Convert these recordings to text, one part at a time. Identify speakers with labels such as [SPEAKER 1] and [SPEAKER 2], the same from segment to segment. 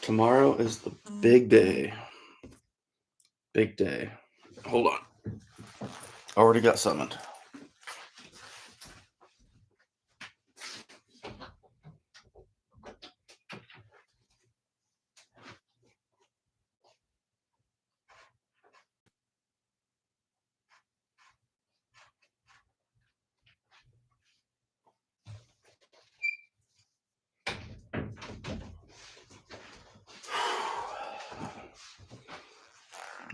[SPEAKER 1] Tomorrow is the big day. Big day. Hold on. Already got summoned.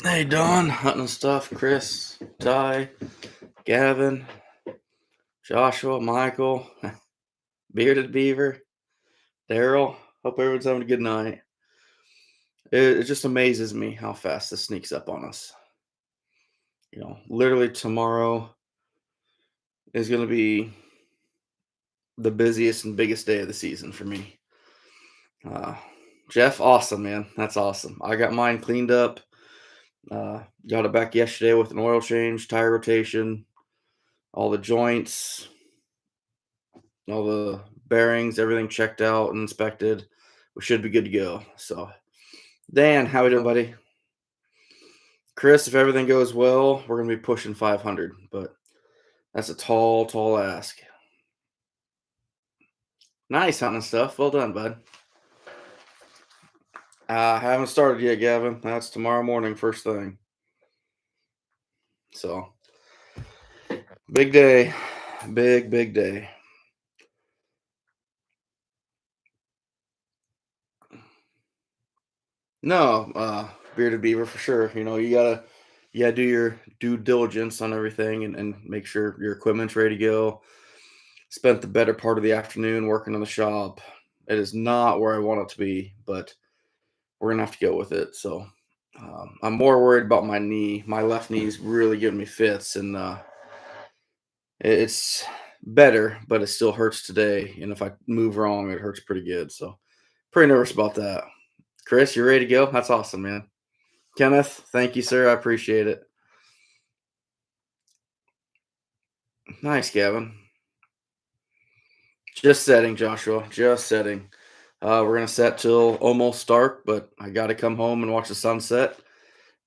[SPEAKER 1] Hey, Don, hunting and stuff. Chris, Ty, Gavin, Joshua, Michael, Bearded Beaver, Daryl. Hope everyone's having a good night. It just amazes me how fast this sneaks up on us. Literally tomorrow is going to be the busiest and biggest day of the season for me. Uh, Jeff, awesome, man. That's awesome. I got mine cleaned up. Got it back yesterday with an oil change, tire rotation, all the joints, all the bearings, everything checked out and inspected. We should be good to go. So, Dan, how we doing, buddy? Chris, if everything goes well, we're gonna be pushing 500, but that's a tall, tall ask. Nice hunting stuff. Well done, bud. I haven't started yet, Gavin. That's tomorrow morning, first thing. So, big day, big day. No, bearded beaver for sure. You gotta do your due diligence on everything and make sure your equipment's ready to go. Spent the better part of the afternoon working on the shop. It is not where I want it to be, but we're gonna have to go with it. So I'm more worried about my knee. My left knee's really giving me fits, and it's better, but it still hurts today. And if I move wrong, it hurts pretty good. So pretty nervous about that. Chris, you ready to go? That's awesome, man. Kenneth, thank you, sir. I appreciate it. Nice, Gavin. Just setting, Joshua. Just setting. We're gonna set till almost dark, but I got to come home and watch the sunset,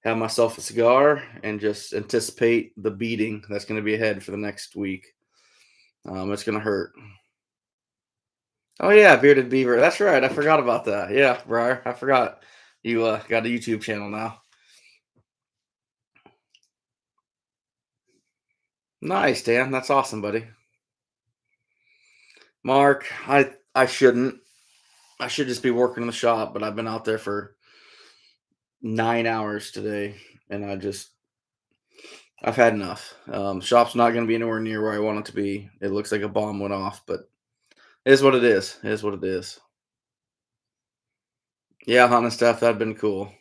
[SPEAKER 1] have myself a cigar, and just anticipate the beating that's going to be ahead for the next week. It's gonna hurt. Oh yeah, bearded beaver. That's right. I forgot about that. Yeah, Briar. I forgot. You got a YouTube channel now. Nice, Dan. That's awesome, buddy. Mark, I shouldn't. I should just be working in the shop, but I've been out there for 9 hours today, and I've had enough. Shop's not going to be anywhere near where I want it to be. It looks like a bomb went off, but it is what it is. It is what it is. Yeah, hunting stuff that'd been cool.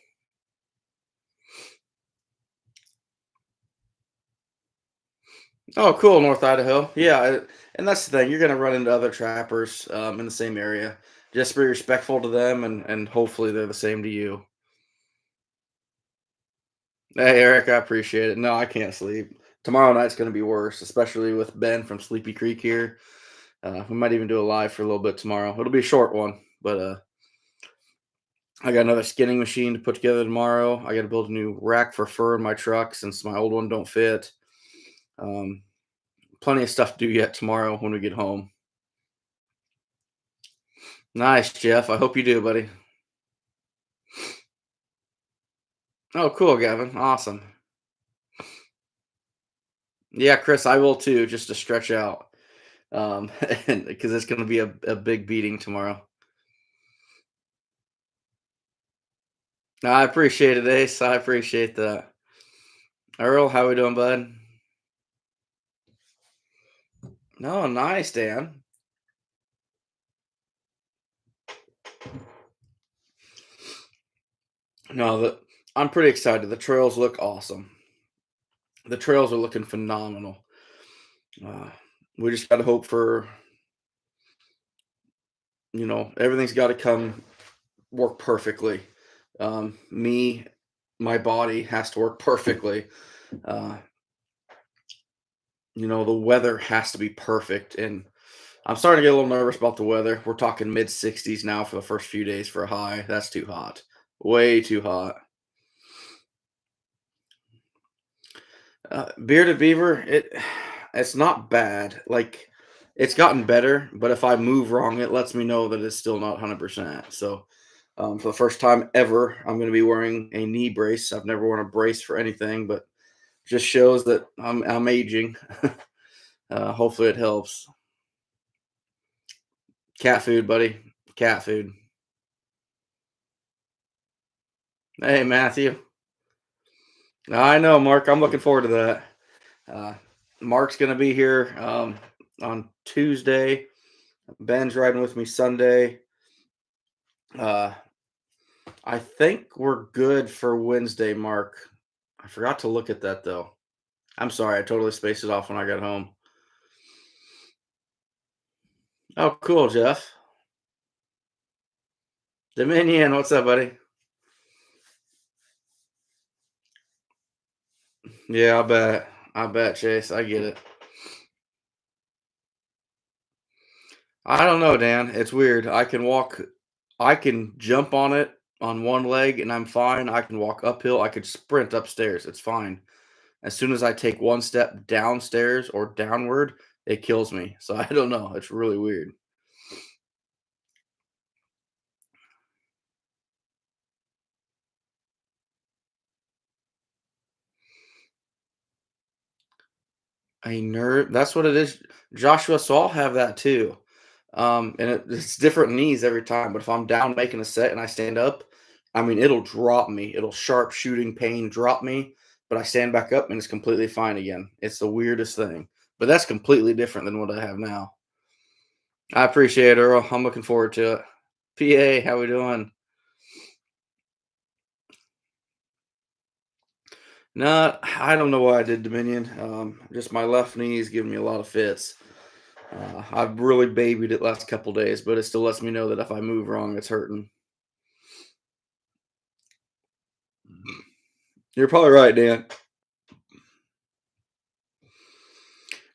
[SPEAKER 1] Oh, cool, North Idaho. Yeah, and that's the thing. You're going to run into other trappers in the same area. Just be respectful to them, and hopefully they're the same to you. Hey, Eric, I appreciate it. No, I can't sleep. Tomorrow night's going to be worse, especially with Ben from Sleepy Creek here. We might even do a live for a little bit tomorrow. It'll be a short one, but I got another skinning machine to put together tomorrow. I got to build a new rack for fur in my truck since my old one don't fit. Um, Plenty of stuff to do yet tomorrow when we get home. Nice, Jeff. I hope you do, buddy. Oh, cool, Gavin. Awesome. Yeah, Chris, I will too, just to stretch out, and because it's going to be a big beating tomorrow. No, I appreciate it, Ace. I appreciate that. Earl, how we doing, bud? No, nice, Dan. No, I'm pretty excited. The trails look awesome. The trails are looking phenomenal. Uh, we just got to hope for, everything's got to come work perfectly. Me, my body has to work perfectly. Uh, the weather has to be perfect. And I'm starting to get a little nervous about the weather. We're talking mid 60s now for the first few days for a high. That's too hot. Way too hot. Bearded beaver, it's not bad. Like it's gotten better, but if I move wrong, it lets me know that it's still not 100%. So, for the first time ever, I'm going to be wearing a knee brace. I've never worn a brace for anything, but just shows that I'm aging. Hopefully, it helps. Cat food, buddy. Cat food. Hey, Matthew. I know, Mark. I'm looking forward to that. Uh, Mark's going to be here on Tuesday. Ben's riding with me Sunday. Uh, I think we're good for Wednesday, Mark. I forgot to look at that though. I'm sorry, I totally spaced it off when I got home. Oh, cool, Jeff. Dominion, what's up, buddy? Yeah, I bet. I bet, Chase. I get it. I don't know, Dan. It's weird. I can jump on it on one leg and I'm fine. I can walk uphill. I could sprint upstairs. It's fine. As soon as I take one step downstairs or downward, it kills me. So I don't know. It's really weird. A nerd. That's what it is, Joshua. So I'll have that too. And it's different knees every time. But if I'm down making a set and I stand up, I mean, it'll drop me. It'll sharp shooting pain drop me. But I stand back up and it's completely fine again. It's the weirdest thing. But that's completely different than what I have now. I appreciate it, Earl. I'm looking forward to it. PA, how we doing? No, I don't know why I did Dominion. Just my left knee is giving me a lot of fits. I've really babied it last couple days, but it still lets me know that if I move wrong, it's hurting. You're probably right, Dan.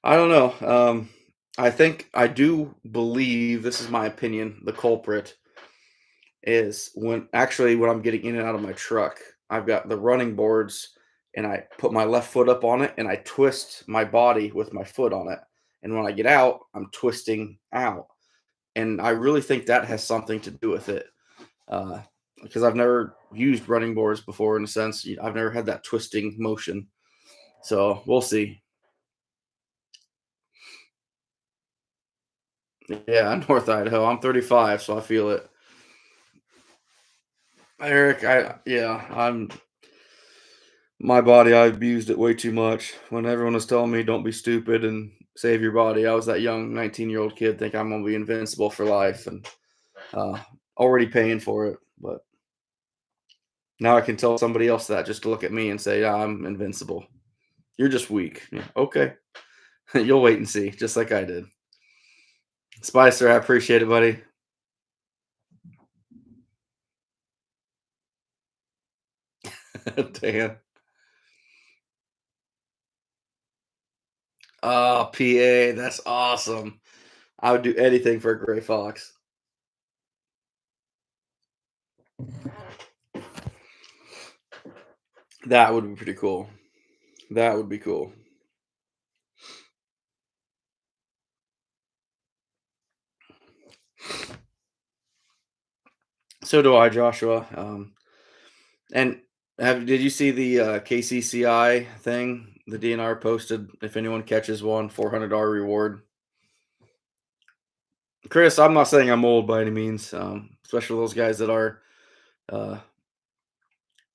[SPEAKER 1] I don't know. I think I do believe this is my opinion. The culprit is when I'm getting in and out of my truck, I've got the running boards and I put my left foot up on it and I twist my body with my foot on it. And when I get out, I'm twisting out. And I really think that has something to do with it. Uh, because I've never used running boards before in a sense. I've never had that twisting motion. So we'll see. Yeah, North Idaho. I'm 35, so I feel it. Eric, I'm my body. I abused it way too much. When everyone was telling me don't be stupid and save your body, I was that young 19-year-old kid think I'm gonna be invincible for life and uh, already paying for it. But now I can tell somebody else that just to look at me and say, yeah, I'm invincible. You're just weak. Yeah, okay. You'll wait and see, just like I did. Spicer, I appreciate it, buddy. Dan. Oh, PA, that's awesome. I would do anything for a gray fox. That would be pretty cool. That would be cool. So do I, Joshua. And did you see the KCCI thing? The DNR posted if anyone catches one, $400 reward. Chris, I'm not saying I'm old by any means, especially those guys that are uh,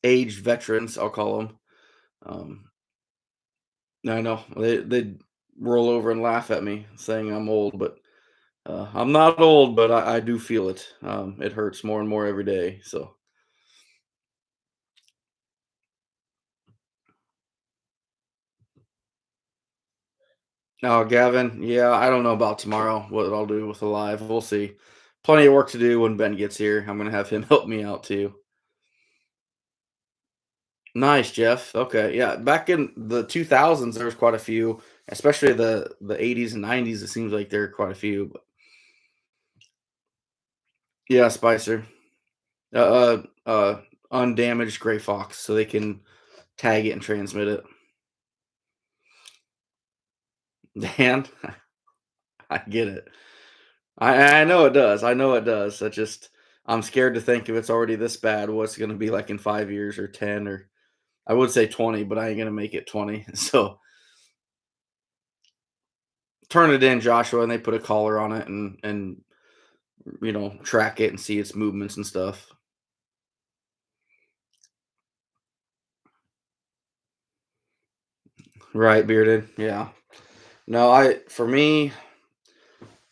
[SPEAKER 1] aged veterans. I'll call them. I know they roll over and laugh at me saying I'm old, but I'm not old, but I do feel it. It hurts more and more every day. So, now Gavin, yeah, I don't know about tomorrow. What I'll do with the live, we'll see. Plenty of work to do when Ben gets here. I'm gonna have him help me out too. Nice, Jeff. Okay, yeah. Back in the 2000s, there was quite a few, especially the 80s and 90s. It seems like there are quite a few. Yeah, Spicer. Uh, undamaged gray fox, so they can tag it and transmit it. Dan, I get it. I know it does. I know it does. I just I'm scared to think if it's already this bad, what's going to be like in 5 years or 10 or I would say 20, but I ain't going to make it 20. So turn it in, Joshua, and they put a collar on it and track it and see its movements and stuff. Right, bearded. Yeah. No, I for me,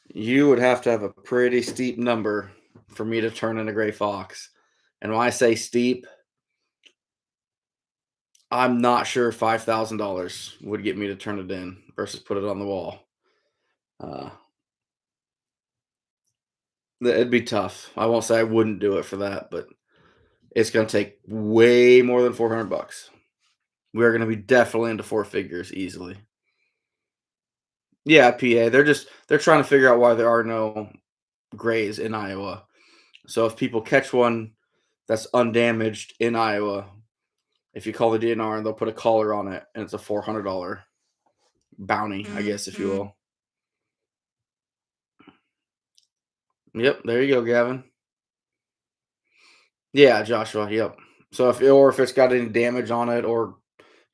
[SPEAKER 1] you would have to have a pretty steep number for me to turn in a gray fox. And when I say steep, I'm not sure $5,000 would get me to turn it in versus put it on the wall. Uh, it'd be tough. I won't say I wouldn't do it for that, but it's going to take way more than 400 bucks. We're going to be definitely into four figures easily. Yeah, PA. They're trying to figure out why there are no grays in Iowa. So if people catch one that's undamaged in Iowa, if you call the DNR and they'll put a collar on it and it's a $400 bounty, I guess if you will. Yep, there you go, Gavin. Yeah, Joshua. Yep. So if it's got any damage on it or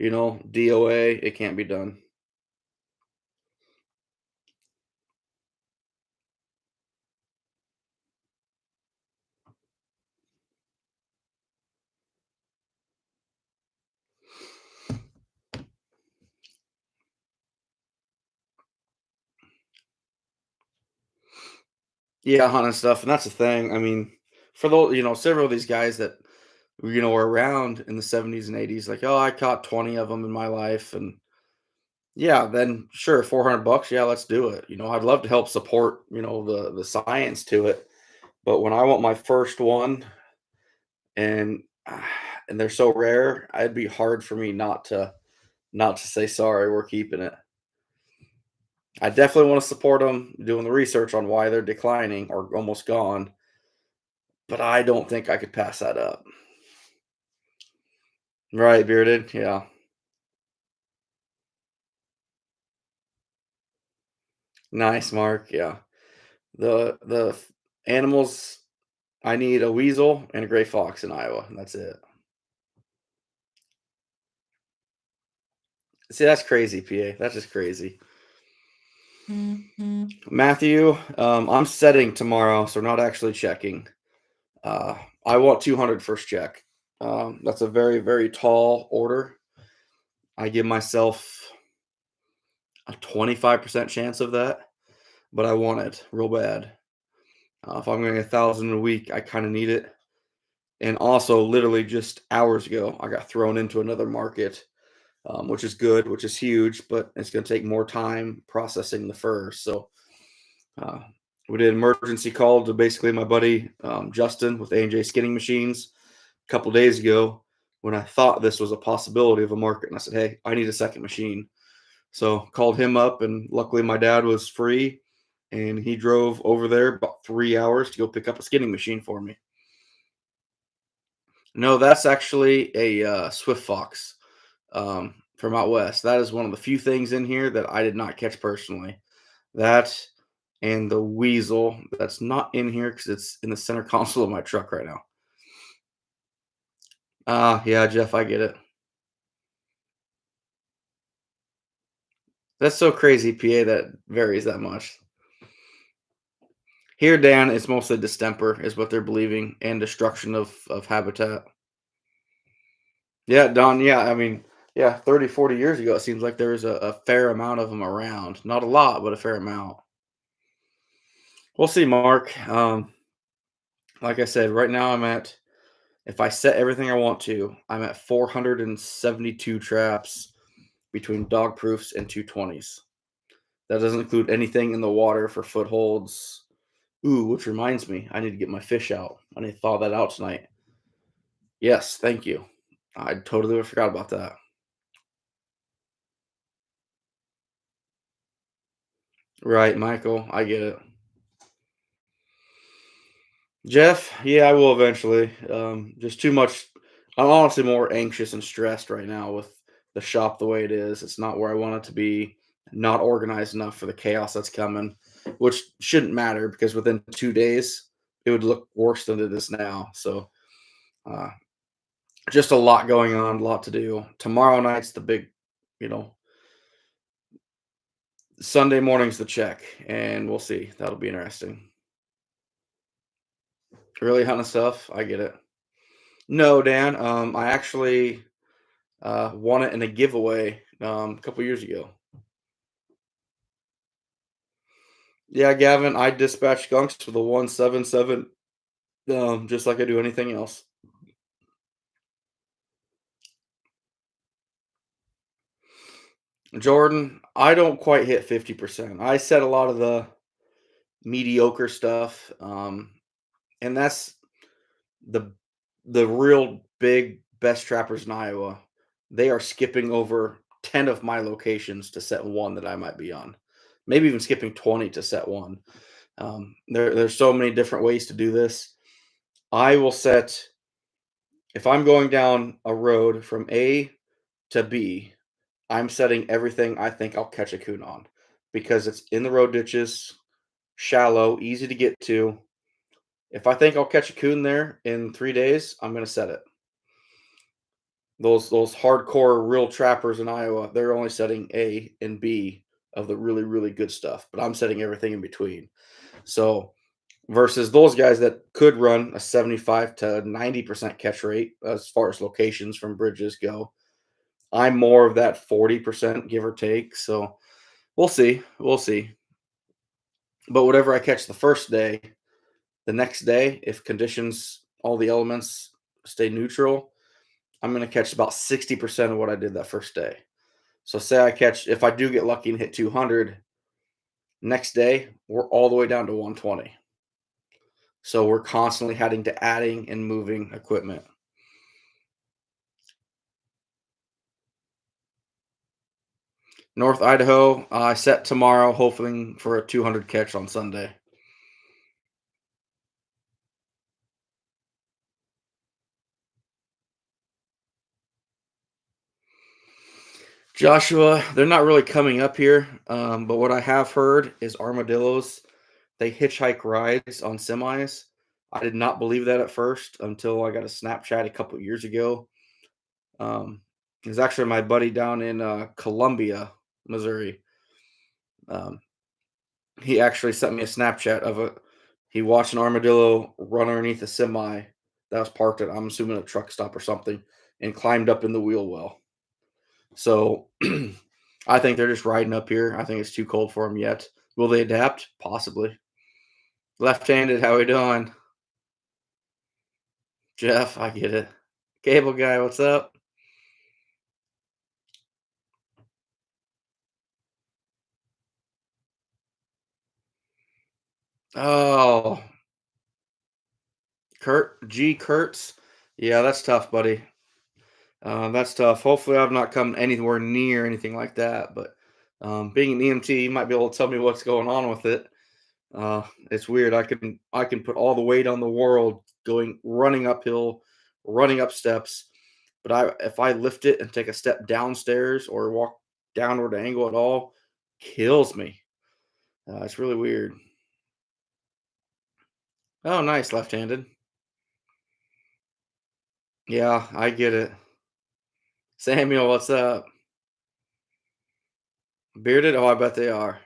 [SPEAKER 1] DOA, it can't be done. Yeah, hunting stuff, and that's the thing. I mean, for those several of these guys that were around in the 70s and 80s, like, oh, I caught 20 of them in my life, and yeah, then sure, 400 bucks, yeah, let's do it. I'd love to help support the science to it, but when I want my first one and and they're so rare, it'd be hard for me not to say sorry, we're keeping it. I definitely want to support them doing the research on why they're declining or almost gone, but I don't think I could pass that up. Right, bearded, yeah. Nice, Mark, yeah. The animals I need a weasel and a gray fox in Iowa, and that's it. See, that's crazy, PA. That's just crazy. Matthew, I'm setting tomorrow, so not actually checking. Uh, I want 200 first check. That's a very, very tall order. I give myself a 25% chance of that, but I want it real bad. If I'm getting 1,000 a week, I kind of need it. And also, literally just hours ago, I got thrown into another market, which is good, which is huge, but it's going to take more time processing the fur. So uh, we did an emergency call to basically my buddy Justin with A&J Skinning Machines a couple days ago when I thought this was a possibility of a market. And I said, hey, I need a second machine. So called him up, and luckily my dad was free, and he drove over there about 3 hours to go pick up a skinning machine for me. No, that's actually a Swift Fox from out west. That is one of the few things in here that I did not catch personally. That and the weasel that's not in here because it's in the center console of my truck right now. Yeah, Jeff, I get it. That's so crazy, PA, that varies that much. Here, Dan, it's mostly distemper, is what they're believing, and destruction of habitat. Yeah, Don. Yeah, I mean, yeah, 30, 40 years ago, it seems like there was a fair amount of them around. Not a lot, but a fair amount. We'll see, Mark. Like I said, right now if I set everything I want to, I'm at 472 traps between dog proofs and 220s. That doesn't include anything in the water for footholds. Ooh, which reminds me, I need to get my fish out. I need to thaw that out tonight. Yes, thank you. I totally forgot about that. Right, Michael, I get it. Jeff, yeah, I will eventually. Just too much. I'm honestly more anxious and stressed right now with the shop the way it is. It's not where I want it to be. Not organized enough for the chaos that's coming, which shouldn't matter because within 2 days it would look worse than it is now. So, uh, just a lot going on, a lot to do. Tomorrow night's the big, you know, Sunday morning's the check, and we'll see. That'll be interesting. Really hunting stuff. I get it. No, Dan. I actually won it in a giveaway a couple years ago. Yeah, Gavin, I dispatch skunks with a 177, just like I do anything else. Jordan, I don't quite hit 50%. I set a lot of the mediocre stuff, and that's the the real big best trappers in Iowa. They are skipping over 10 of my locations to set one that I might be on. Maybe even skipping 20 to set one. There's so many different ways to do this. I will set if I'm going down a road from A to B, I'm setting everything I think I'll catch a coon on because it's in the road ditches, shallow, easy to get to. If I think I'll catch a coon there in 3 days, I'm going to set it. Those hardcore real trappers in Iowa, they're only setting A and B of the really really good stuff, but I'm setting everything in between. So versus those guys that could run a 75 to 90% catch rate as far as locations from bridges go. I'm more of that 40% give or take. So we'll see. We'll see. But whatever I catch the first day, the next day, if conditions, all the elements stay neutral, I'm going to catch about 60% of what I did that first day. So say I catch, if I do get lucky and hit 200, next day, we're all the way down to 120. So we're constantly having to adding and moving equipment. North Idaho, I set tomorrow, hoping for a 200 catch on Sunday. Joshua, they're not really coming up here, but what I have heard is armadillos, they hitchhike rides on semis. I did not believe that at first until I got a Snapchat a couple years ago. It was actually my buddy down in Columbia, Missouri. Um, he actually sent me a Snapchat of a he watched an armadillo run underneath a semi that was parked at I'm assuming a truck stop or something and climbed up in the wheel well. So I think they're just riding up here. I think it's too cold for them yet. Will they adapt? Possibly. Left-handed, how we doing? Jeff, I get it. Cable guy, what's up? Oh, Kurtz. Yeah, that's tough, buddy. That's tough. Hopefully, I've not come anywhere near anything like that. But being an EMT, you might be able to tell me what's going on with it. It's weird. I can put all the weight on the world going running uphill, running up steps, but I if I lift it and take a step downstairs or walk downward angle at all, kills me. It's really weird. Oh, nice, left-handed. Yeah, I get it. Samuel, what's up? Bearded? Oh, I bet they are.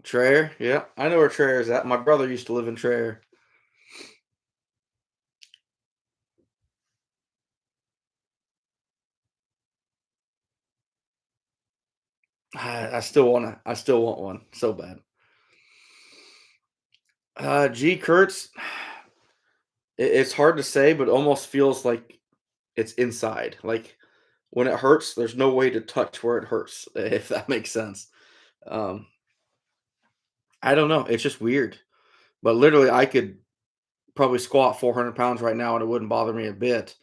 [SPEAKER 1] Traer? Yeah, I know where Traer is at. My brother used to live in Traer. I still wanna. I still want one so bad. G Kurtz. It's hard to say, but almost feels like it's inside. Like when it hurts, there's no way to touch where it hurts, if that makes sense. Um, I don't know. It's just weird. But literally, I could probably squat 400 pounds right now and it wouldn't bother me a bit.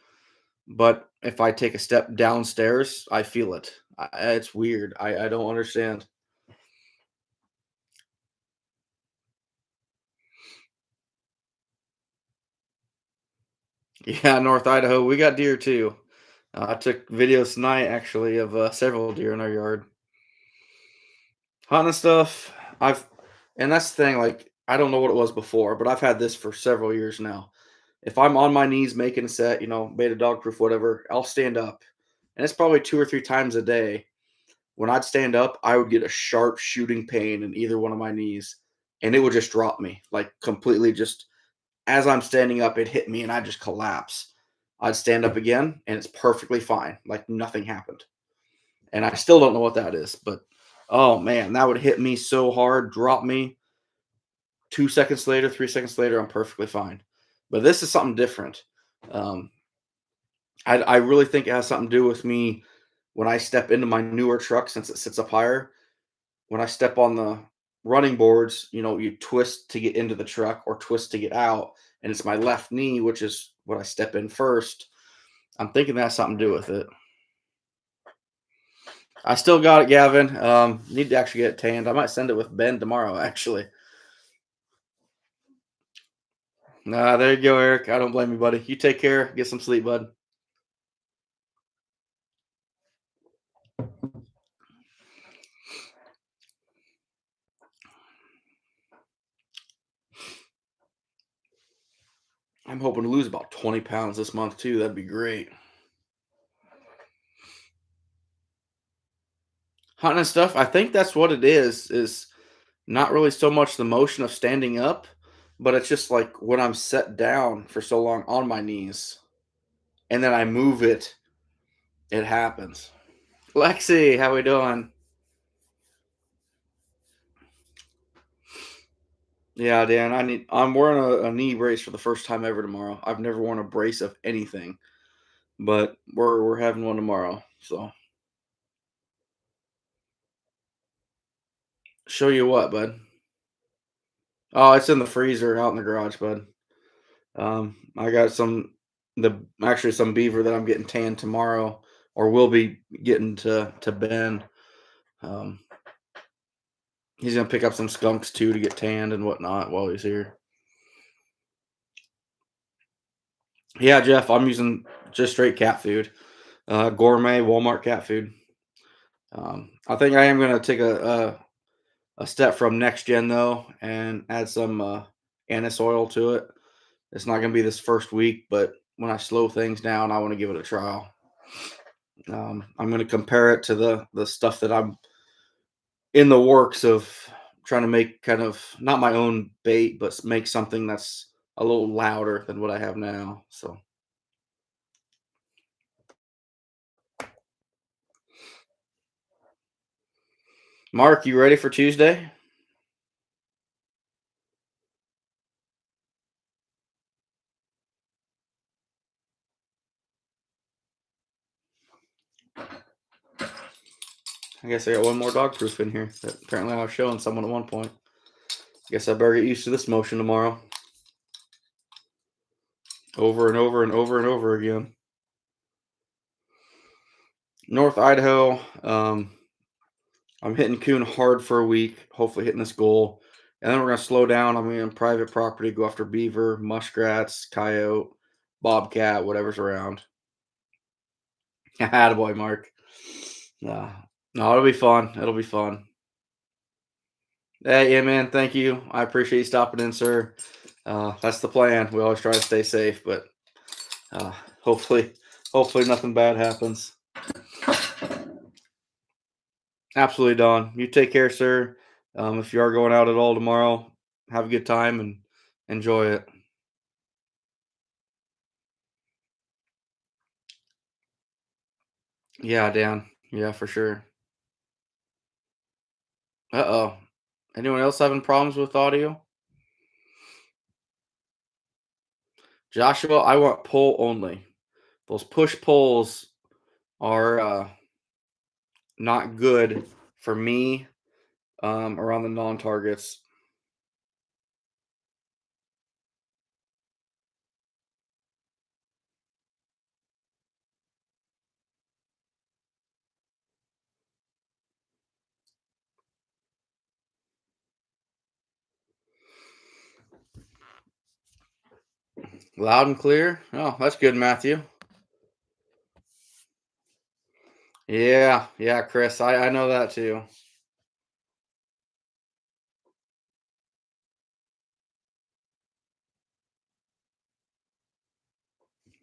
[SPEAKER 1] But if I take a step downstairs, I feel it. It's weird. I don't understand. Yeah, North Idaho, we got deer too. I took videos tonight actually of several deer in our yard. Hunting stuff, I've and that's the thing, like, I don't know what it was before, but I've had this for several years now. If I'm on my knees making a set, made a dog proof, whatever, I'll stand up. And it's probably 2 or 3 times a day. When I'd stand up, I would get a sharp shooting pain in either one of my knees, and it would just drop me, like completely just as I'm standing up, it hit me and I just collapse. I'd stand up again and it's perfectly fine, like nothing happened. And I still don't know what that is, but oh man, that would hit me so hard, drop me. 2 seconds later, 3 seconds later, I'm perfectly fine. But this is something different. Um, I really think it has something to do with me when I step into my newer truck since it sits up higher. When I step on the running boards, you twist to get into the truck or twist to get out, and it's my left knee, which is what I step in first. I'm thinking that has something to do with it. I still got it, Gavin. Need to actually get it tanned. I might send it with Ben tomorrow, actually. Nah, there you go, Eric. I don't blame you, buddy. You take care. Get some sleep, bud. I'm hoping to lose about 20 pounds this month, too. That'd be great. Hunting and stuff, I think that's what it is not really so much the motion of standing up, but it's just like when I'm set down for so long on my knees and then I move it, it happens. Lexi, how we doing? Yeah, Dan, I'm wearing a knee brace for the first time ever tomorrow. I've never worn a brace of anything, but we're having one tomorrow. So show you what, bud. Oh, it's in the freezer out in the garage, bud. I got some beaver that I'm getting tanned tomorrow, or will be getting to Ben. Um, he's gonna pick up some skunks too to get tanned and whatnot while he's here. Yeah, Jeff, I'm using just straight cat food, gourmet Walmart cat food. I think I am gonna take a step from next gen though and add some anise oil to it. It's not gonna be this first week, but when I slow things down, I want to give it a trial. I'm going to compare it to the stuff that I'm in the works of trying to make, kind of not my own bait, but make something that's a little louder than what I have now. So, Mark, you ready for Tuesday? I guess I got one more dog proof in here that apparently I was showing someone at one point. Guess I better get used to this motion tomorrow. Over and over and over and over again. North Idaho. I'm hitting coon hard for a week, hopefully hitting this goal. And then we're going to slow down. I'm going to private property, go after beaver, muskrats, coyote, bobcat, whatever's around. Attaboy, Mark. No, no, it'll be fun. It'll be fun. Hey, yeah, man. Thank you. I appreciate you stopping in, sir. That's the plan. We always try to stay safe, but uh, hopefully, hopefully nothing bad happens. Absolutely, Don. You take care, sir. If you are going out at all tomorrow, have a good time and enjoy it. Yeah, Dan. Yeah, for sure. Uh-oh. Anyone else having problems with audio? Joshua, I want pull only. Those push pulls are not good for me around the non-targets. Loud and clear. Oh, that's good, Matthew. Yeah, yeah, Chris. I know that too.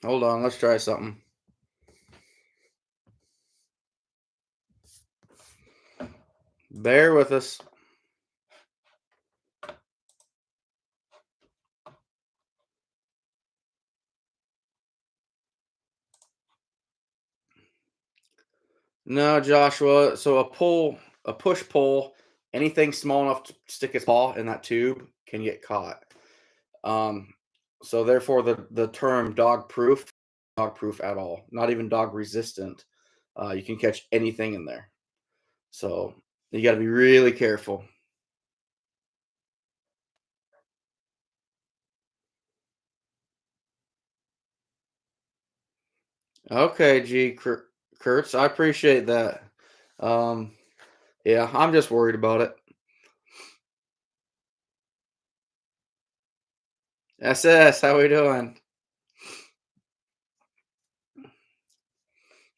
[SPEAKER 1] Hold on, let's try something. Bear with us. No, Joshua. So a push pull, anything small enough to stick its paw in that tube can get caught. Um, so therefore, the term dog proof at all, not even dog resistant. You can catch anything in there. So you got to be really careful. Okay, Kurtz, I appreciate that. Um, yeah, I'm just worried about it. SS, how we doing?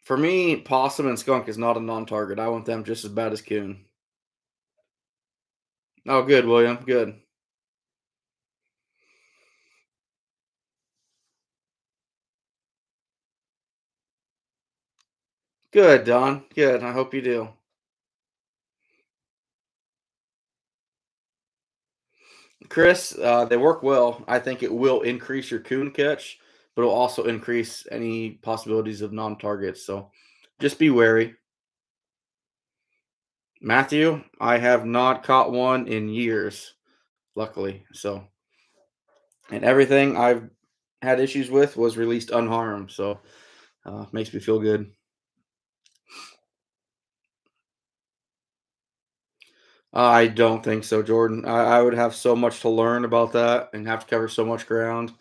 [SPEAKER 1] For me, possum and skunk is not a non-target. I want them just as bad as coon. Oh, good, William. Good. Good, Don. Good. I hope you do. Chris, they work well. I think it will increase your coon catch, but it'll also increase any possibilities of non-targets. So just be wary. Matthew, I have not caught one in years, luckily. So, and everything I've had issues with was released unharmed. So, makes me feel good. I don't think so, Jordan. I would have so much to learn about that and have to cover so much ground.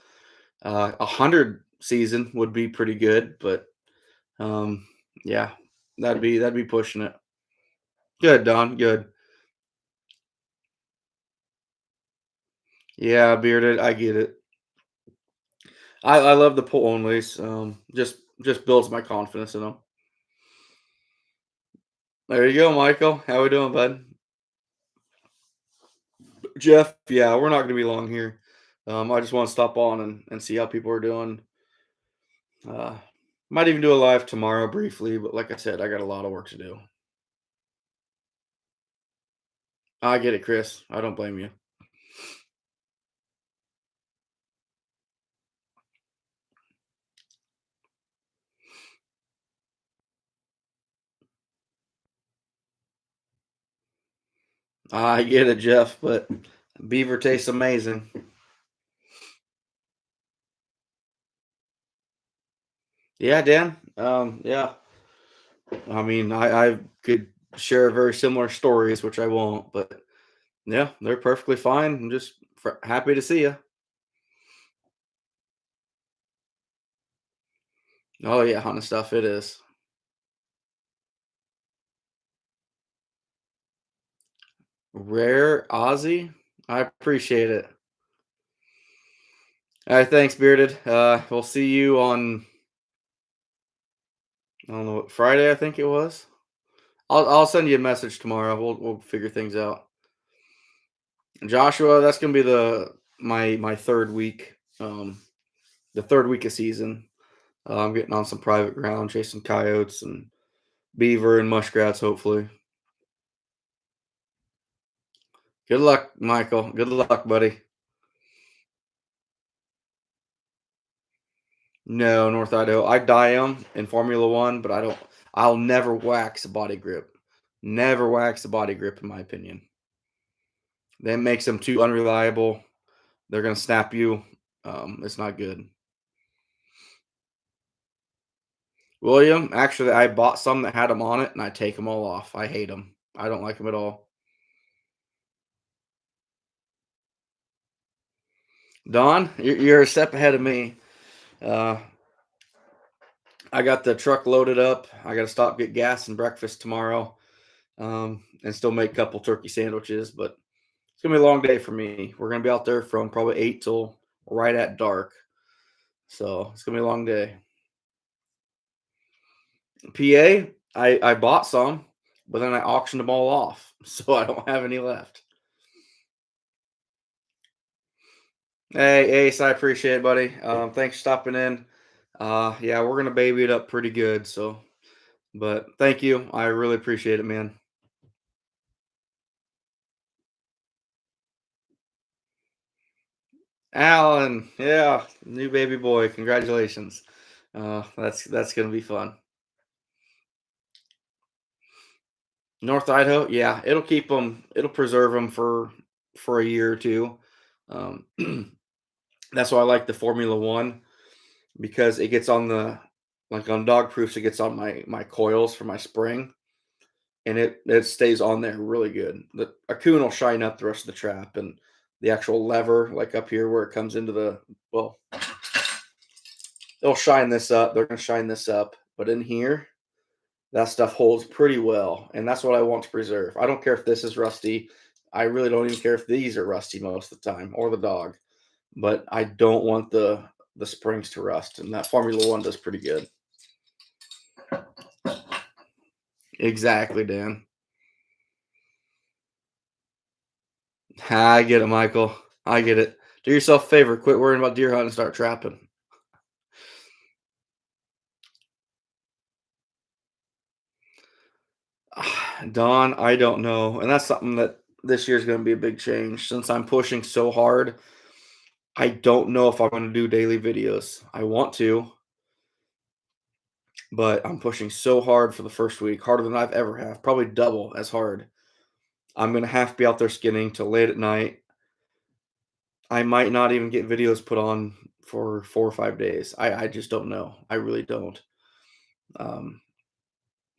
[SPEAKER 1] 100 season would be pretty good, but um, yeah, that'd be pushing it. Good, Don. Good. Yeah, bearded. I get it. I love the pull onlys. Just builds my confidence in them. There you go, Michael. How we doing, bud? Jeff. Yeah, we're not gonna be long here. I just want to stop on and see how people are doing. Uh, might even do a live tomorrow briefly, but like I said, I got a lot of work to do. I get it, Chris. I don't blame you. I get it, Jeff, but beaver tastes amazing. Yeah, Dan. Yeah. I mean, I could share very similar stories, which I won't, but yeah, they're perfectly fine. I'm just happy to see you. Oh yeah, hunting stuff. It is rare Aussie. I appreciate it. All right, thanks, bearded. We'll see you on I don't know what Friday. I think it was. I'll send you a message tomorrow. We'll figure things out. Joshua, that's gonna be my third week. The third week of season. I'm getting on some private ground, chasing coyotes and beaver and muskrats. Hopefully. Good luck, Michael. Good luck, buddy. No, North Idaho. I die them in Formula One, but I don't. I'll never wax a body grip. Never wax a body grip, in my opinion. That makes them too unreliable. They're gonna snap you. It's not good. William, actually, I bought some that had them on it, and I take them all off. I hate them. I don't like them at all. Don, you're a step ahead of me. Uh, I got the truck loaded up. I got to stop get gas and breakfast tomorrow, and still make a couple turkey sandwiches. But it's gonna be a long day for me. We're gonna be out there from probably 8 till right at dark. So it's gonna be a long day. PA, I bought some, but then I auctioned them all off, so I don't have any left. Hey, Ace, I appreciate it, buddy. Thanks for stopping in. Yeah, we're gonna baby it up pretty good. So, but thank you. I really appreciate it, man. Alan, yeah, new baby boy. Congratulations. That's gonna be fun. North Idaho, yeah, it'll keep them. It'll preserve them for a year or two. Um, that's why I like the Formula One because it gets on the like on dog proofs. It gets on my coils for my spring, and it stays on there really good. The a coon will shine up the rest of the trap, and the actual lever, like up here where it comes into the well, they'll shine this up. They're gonna shine this up, but in here, that stuff holds pretty well, and that's what I want to preserve. I don't care if this is rusty. I really don't even care if these are rusty most of the time, or the dog. But I don't want the springs to rust, and that Formula One does pretty good. Exactly, Dan. I get it, Michael. I get it. Do yourself a favor. Quit worrying about deer hunting and start trapping. Don, I don't know. And that's something that this year's going to be a big change since I'm pushing so hard. I don't know if I'm going to do daily videos. I want to, but I'm pushing so hard for the first week, harder than I've ever have, probably double as hard. I'm going to have to be out there skinning till late at night. I might not even get videos put on for 4 or 5 days. I just don't know. I really don't. Um,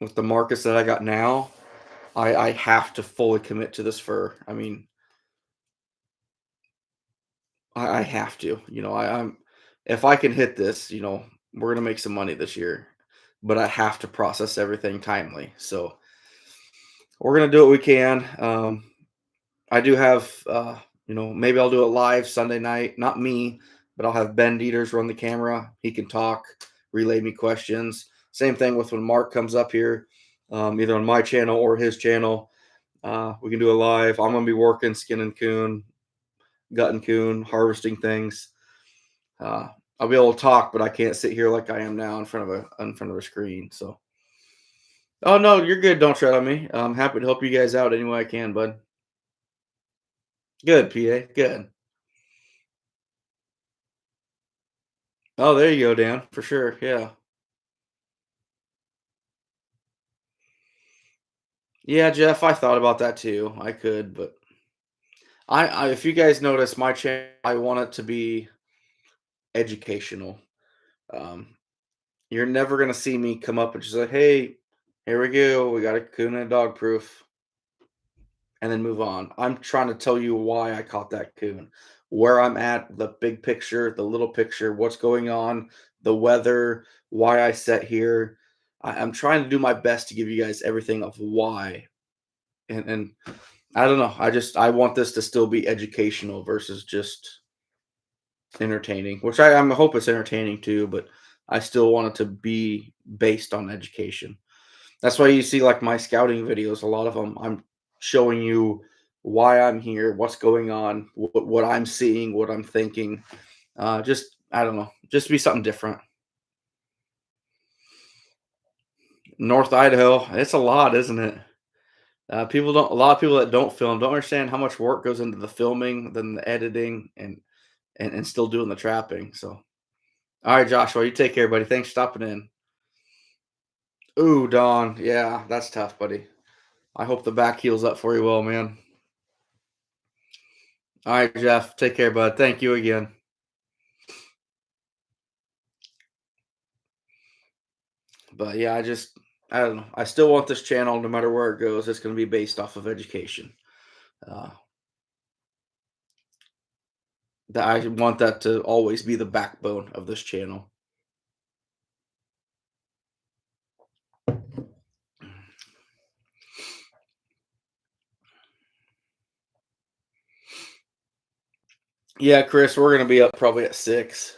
[SPEAKER 1] with the markets that I got now, I have to fully commit to this fur. I mean, I have to. I'm if I can hit this, we're gonna make some money this year. But I have to process everything timely. So we're gonna do what we can. I do have, maybe I'll do it live Sunday night. Not me, but I'll have Ben Dieters run the camera. He can talk, relay me questions. Same thing with when Mark comes up here, either on my channel or his channel. We can do a live. I'm gonna be working, skinning coon, gutting coon, harvesting things. Uh, I'll be able to talk, but I can't sit here like I am now in front of a screen. So, oh no, you're good. Don't tread on me. I'm happy to help you guys out any way I can, bud. Good, PA. Good. Oh, there you go, Dan. For sure. Yeah. Yeah, Jeff, I thought about that too. I could, but if you guys notice my channel, I want it to be educational. Um, you're never gonna see me come up and just like, "Hey, here we go. We got a coon and a dog proof," and then move on. I'm trying to tell you why I caught that coon, where I'm at, the big picture, the little picture, what's going on, the weather, why I set here. I'm trying to do my best to give you guys everything of why, and I don't know. I want this to still be educational versus just entertaining, which I hope it's entertaining too, but I still want it to be based on education. That's why you see like my scouting videos, a lot of them I'm showing you why I'm here, what's going on, what I'm seeing, what I'm thinking. Just I don't know, just be something different. North Idaho, it's a lot, isn't it? A lot of people that don't film don't understand how much work goes into the filming, then the editing, and still doing the trapping. So, all right, Joshua, you take care, buddy. Thanks for stopping in. Ooh, Don, yeah, that's tough, buddy. I hope the back heals up for you well, man. All right, Jeff, take care, bud. Thank you again. But yeah, I don't know. I still want this channel, no matter where it goes. It's going to be based off of education. Uh, that I want that to always be the backbone of this channel. Yeah, Chris, we're going to be up probably at 6.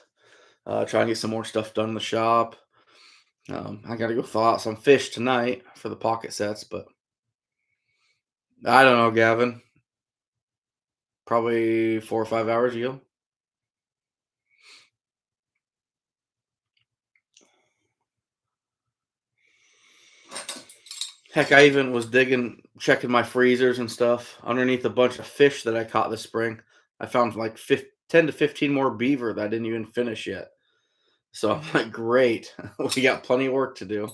[SPEAKER 1] Try and get some more stuff done in the shop. I got to go thaw out some fish tonight for the pocket sets, but I don't know, Gavin. Probably 4 or 5 hours ago. Heck, I even was digging, checking my freezers and stuff underneath a bunch of fish that I caught this spring. I found like 10 to 15 more beaver that I didn't even finish yet. So I'm like, great. We got plenty of work to do.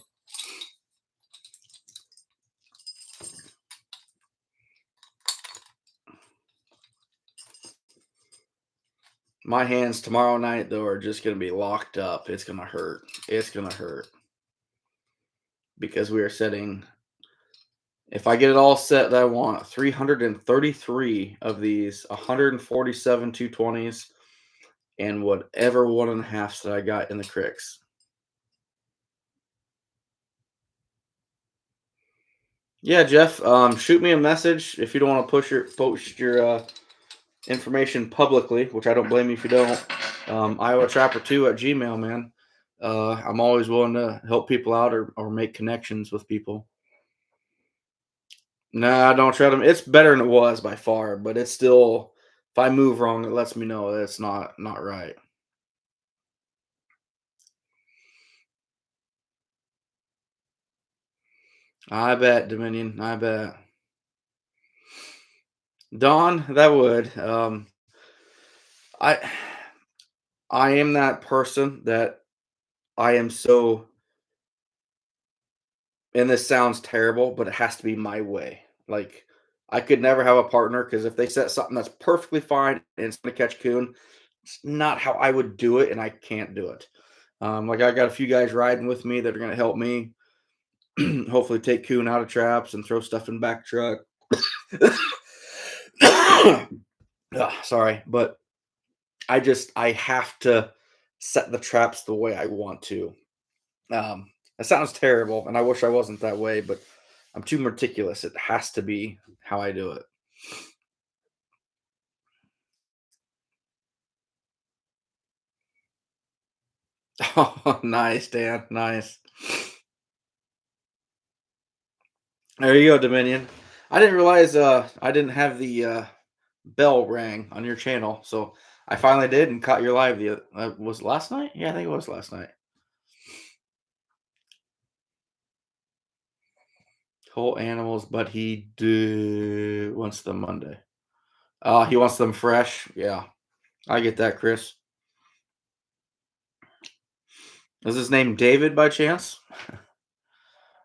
[SPEAKER 1] My hands tomorrow night, though, are just going to be locked up. It's going to hurt. It's going to hurt because we are setting, if I get it all set that I want, 333 of these 147 220s and whatever 1.5s that I got in the cricks. Yeah, Jeff, shoot me a message if you don't want to post your information publicly, which I don't blame you if you don't. Iowa Trapper 2 at Gmail, man. I'm always willing to help people out or make connections with people. Nah, don't try them. It's better than it was by far, but it's still, if I move wrong, it lets me know that it's not right. I bet, Dominion. I bet. Don, that would. I I am that person that I am so, and this sounds terrible, but it has to be my way. Like, I could never have a partner because if they set something that's perfectly fine and it's gonna catch coon, it's not how I would do it, and I can't do it. Like I got a few guys riding with me that are gonna help me hopefully take coon out of traps and throw stuff in back truck. Sorry, but I have to set the traps the way I want to. That sounds terrible, and I wish I wasn't that way, but I'm too meticulous. It has to be how I do it. Oh, nice, Dan. Nice. There you go, Dominion. I didn't realize I didn't have the bell rang on your channel, so I finally did and caught your live. The was it last night? Yeah, I think it was last night. Whole animals, but wants them Monday. He wants them fresh. Yeah, I get that, Chris. Is his name David by chance?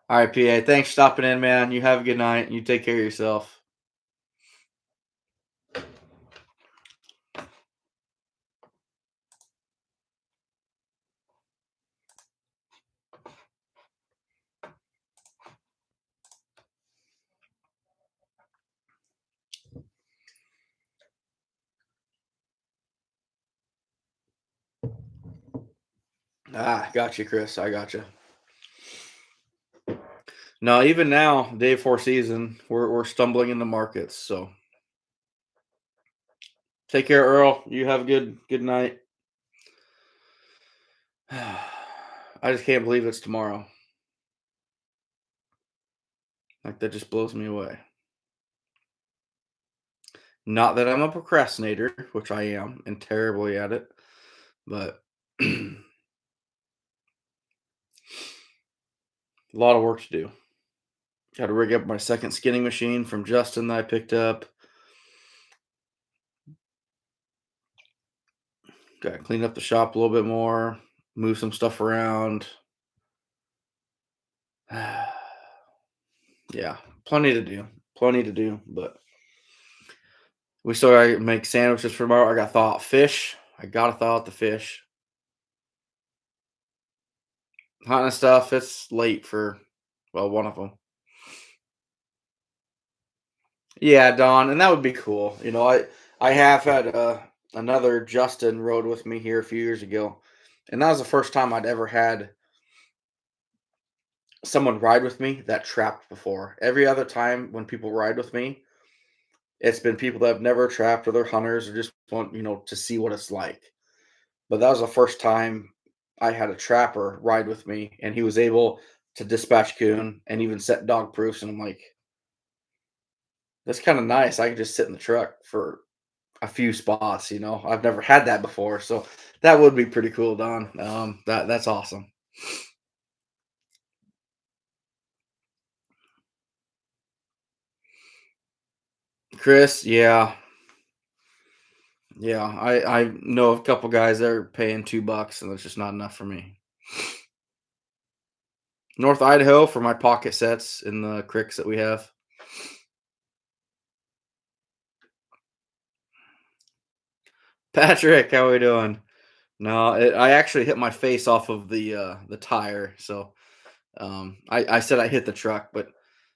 [SPEAKER 1] All right, PA. Thanks for stopping in, man. You have a good night. You take care of yourself. Got you, Chris. I got you. No, even now, day four season, we're stumbling in the markets. So take care, Earl. You have a good night. I just can't believe it's tomorrow. Like that just blows me away. Not that I'm a procrastinator, which I am, and terribly at it, but a lot of work to do. Got to rig up my second skinning machine from Justin that I picked up. Got to clean up the shop a little bit more, move some stuff around. Yeah, plenty to do. Plenty to do, but we still gotta make sandwiches for tomorrow. I got to thaw out fish. I gotta thaw out the fish. Hunting stuff. It's late for, well, one of them. Yeah, Don, and that would be cool. I have had another Justin rode with me here a few years ago, and that was the first time I'd ever had someone ride with me that trapped before. Every other time when people ride with me, it's been people that have never trapped or they're hunters or just want to see what it's like. but that was the first time I had a trapper ride with me, and he was able to dispatch coon and even set dog proofs. And I'm like, that's kind of nice. I can just sit in the truck for a few spots. I've never had that before, so that would be pretty cool, Don. That's awesome. Chris, yeah, yeah. I know a couple guys that are paying $2, and that's just not enough for me. North Idaho for my pocket sets in the cricks that we have. Patrick, how we doing? No, I actually hit my face off of the tire. So I said I hit the truck, but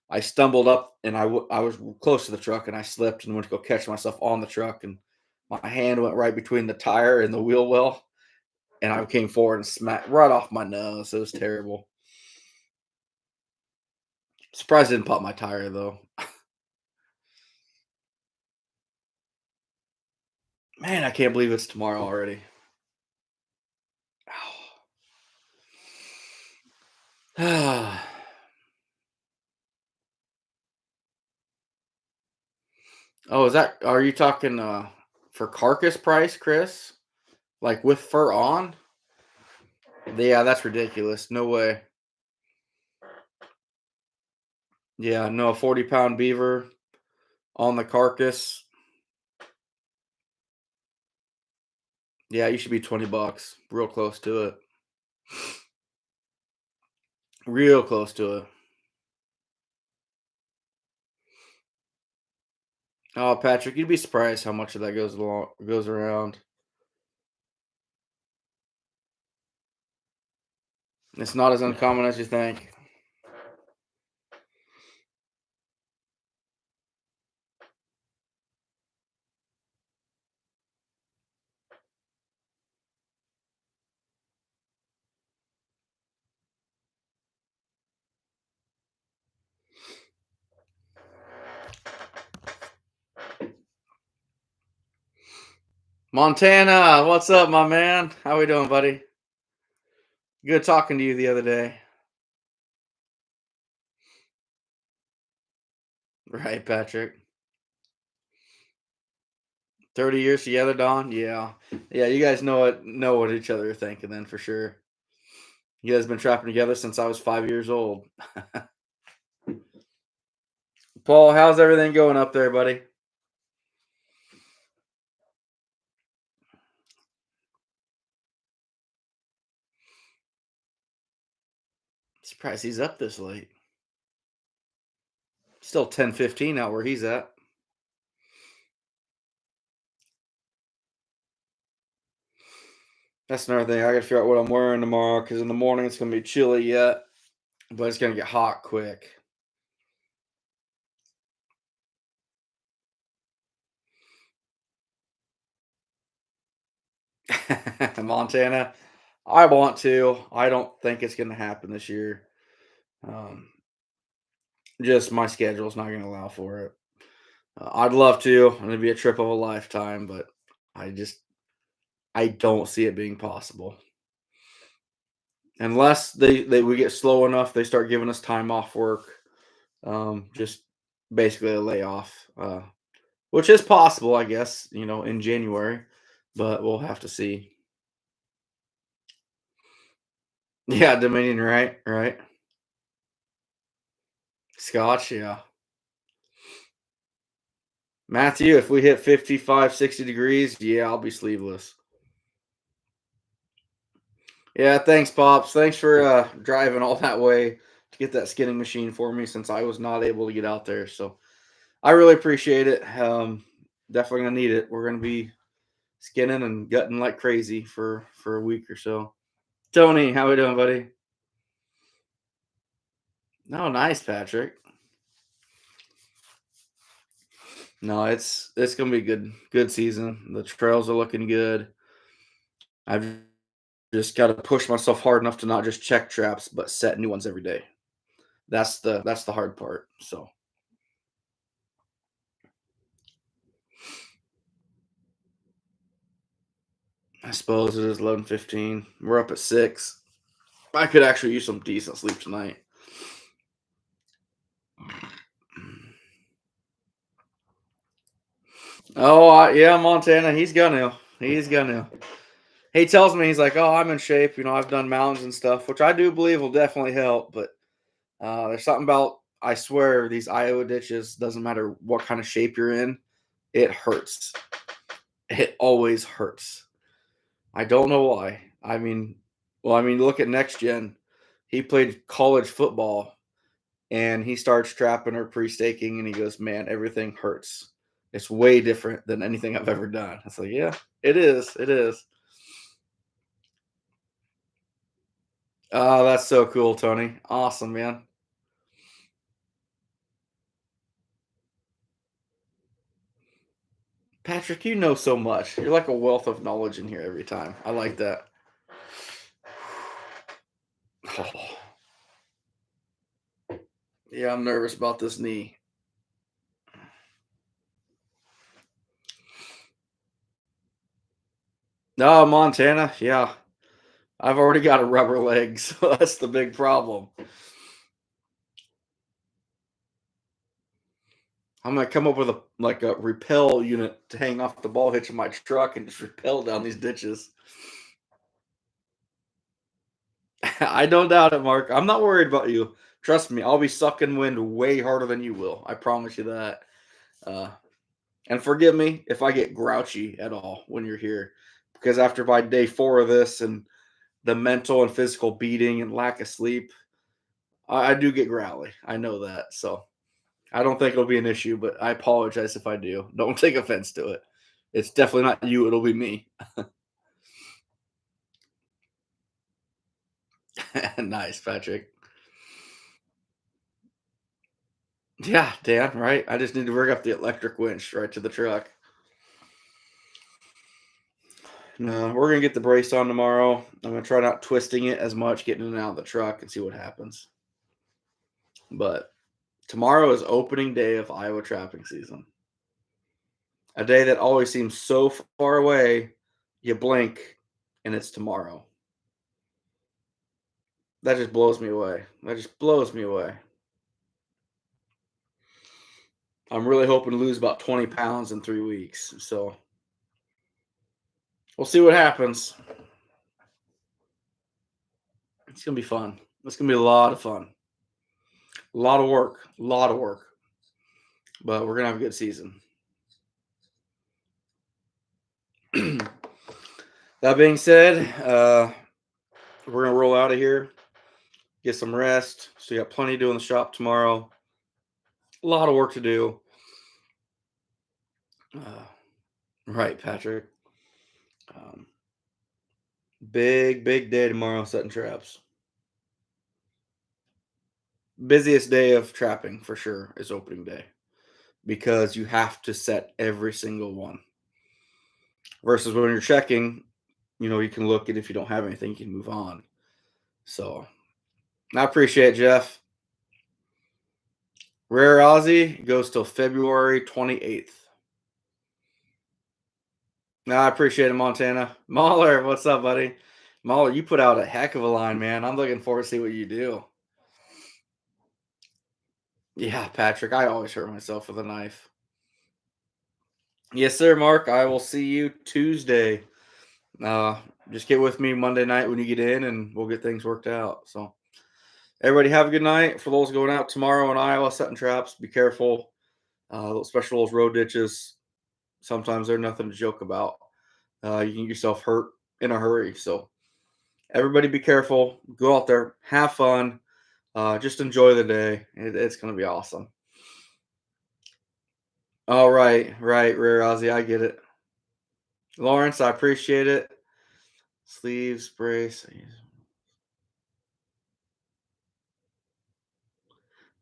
[SPEAKER 1] I stumbled up and I was close to the truck and I slipped and went to go catch myself on the truck and my hand went right between the tire and the wheel well and I came forward and smacked right off my nose. It was terrible. Surprised it didn't pop my tire though. Man, I can't believe it's tomorrow already. Oh, are you talking for carcass price, Chris? Like with fur on? Yeah, that's ridiculous. No way. Yeah, no, 40-pound beaver on the carcass. Yeah, you should be $20. Real close to it. Real close to it. Oh, Patrick, you'd be surprised how much of that goes around. It's not as uncommon as you think. Montana, what's up, my man? How we doing, buddy? Good talking to you the other day. Right, Patrick. 30 years together, Don? Yeah. Yeah, you guys know what each other are thinking then for sure. You guys been trapping together since I was 5 years old. Paul, how's everything going up there, buddy? Surprised he's up this late. Still 10:15 out where he's at. That's another thing. I gotta figure out what I'm wearing tomorrow because in the morning it's gonna be chilly yet, but it's gonna get hot quick. Montana, I want to. I don't think it's gonna happen this year. Um, just my schedule's not gonna allow for it. I'd love to, and it'd be a trip of a lifetime, but I just I don't see it being possible unless they we get slow enough. They start giving us time off work, just basically a layoff, which is possible, I guess. In January, but we'll have to see. Yeah, Dominion, right, right. Scotch, yeah. Matthew, if we hit 55, 60 degrees, yeah, I'll be sleeveless. Yeah, thanks, Pops. Thanks for driving all that way to get that skinning machine for me since I was not able to get out there. So I really appreciate it. Definitely gonna need it. We're gonna be skinning and gutting like crazy for a week or so. Tony, how we doing, buddy? No, nice, Patrick. No, it's gonna be good season. The trails are looking good. I've just got to push myself hard enough to not just check traps, but set new ones every day. That's the hard part. So I suppose it is 11:15. We're up at 6. I could actually use some decent sleep tonight. Oh, yeah, Montana. He's gonna. He tells me he's like, "Oh, I'm in shape. I've done mountains and stuff, which I do believe will definitely help." But there's something about I swear these Iowa ditches doesn't matter what kind of shape you're in, it hurts. It always hurts. I don't know why. Look at next gen. He played college football and he starts trapping or pre-staking and he goes, "Man, everything hurts. It's way different than anything I've ever done." It's like, yeah, it is. It is. Oh, that's so cool, Tony. Awesome, man. Patrick, you know so much. You're like a wealth of knowledge in here every time. I like that. Oh, yeah, I'm nervous about this knee. No, Montana. Yeah, I've already got a rubber leg, so that's the big problem. I'm gonna come up with a repel unit to hang off the ball hitch of my truck and just repel down these ditches. I don't doubt it, Mark. I'm not worried about you. Trust me, I'll be sucking wind way harder than you will. I promise you that. Uh, and forgive me if I get grouchy at all when you're here, because after my day 4 of this and the mental and physical beating and lack of sleep, I do get growly. I know that. So I don't think it'll be an issue, but I apologize if I do. Don't take offense to it. It's definitely not you. It'll be me. Nice, Patrick. Yeah, Dan, right? I just need to rig up the electric winch right to the truck. No, we're gonna get the brace on tomorrow. I'm gonna try not twisting it as much, getting in and out of the truck and see what happens. But tomorrow is opening day of Iowa trapping season. A day that always seems so far away, you blink and it's tomorrow. That just blows me away. That just blows me away. I'm really hoping to lose about 20 pounds in 3 weeks. So we'll see what happens. It's gonna be fun. It's gonna be a lot of fun. A lot of work. A lot of work. But we're gonna have a good season. That being said, we're gonna roll out of here, get some rest. So you got plenty to do in the shop tomorrow. A lot of work to do. Uh, right, Patrick. Um, big day tomorrow setting traps. Busiest day of trapping for sure is opening day because you have to set every single one. Versus when you're checking, you can look and if you don't have anything, you can move on. So I appreciate it, Jeff. Rare Aussie goes till February 28th. No, I appreciate it, Montana. Mahler, what's up, buddy? Mahler, you put out a heck of a line, man. I'm looking forward to see what you do. Yeah, Patrick, I always hurt myself with a knife. Yes, sir, Mark. I will see you Tuesday. Uh, just get with me Monday night when you get in, and we'll get things worked out. So, everybody, have a good night. For those going out tomorrow in Iowa setting traps, be careful. Especially those road ditches. Sometimes they're nothing to joke about. You can get yourself hurt in a hurry. So, everybody, be careful. Go out there, have fun. Just enjoy the day. It's going to be awesome. All right, right, Rare Ozzy. I get it. Lawrence, I appreciate it. Sleeves, brace.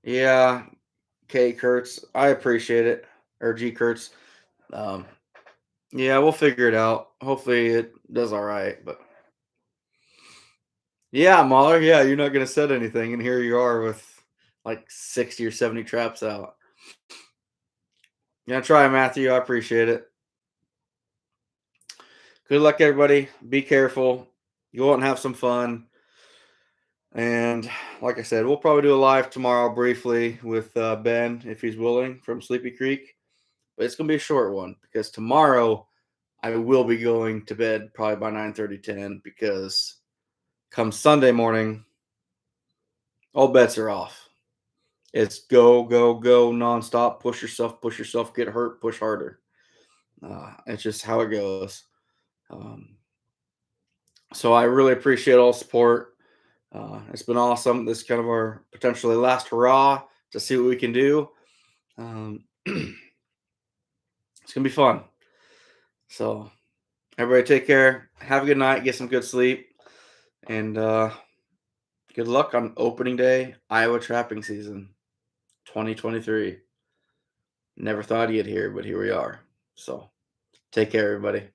[SPEAKER 1] Yeah, K Kurtz, I appreciate it. Or G Kurtz. Um, yeah, we'll figure it out. Hopefully it does all right. But yeah, Mahler, yeah, you're not gonna set anything, and here you are with like 60 or 70 traps out. Yeah, try, Matthew. I appreciate it. Good luck, everybody. Be careful. Go out and have some fun. And like I said, we'll probably do a live tomorrow briefly with Ben if he's willing from Sleepy Creek. But it's gonna be a short one because tomorrow I will be going to bed probably by 9:30, 10 because come Sunday morning, all bets are off. It's go, go, go nonstop. Push yourself, get hurt, push harder. It's just how it goes. Um, so I really appreciate all the support. It's been awesome. This is kind of our potentially last hurrah to see what we can do. It's gonna be fun. So everybody, take care. Have a good night. Get some good sleep, and good luck on opening day, Iowa trapping season, 2023. Never thought I'd get here, but here we are. So take care, everybody.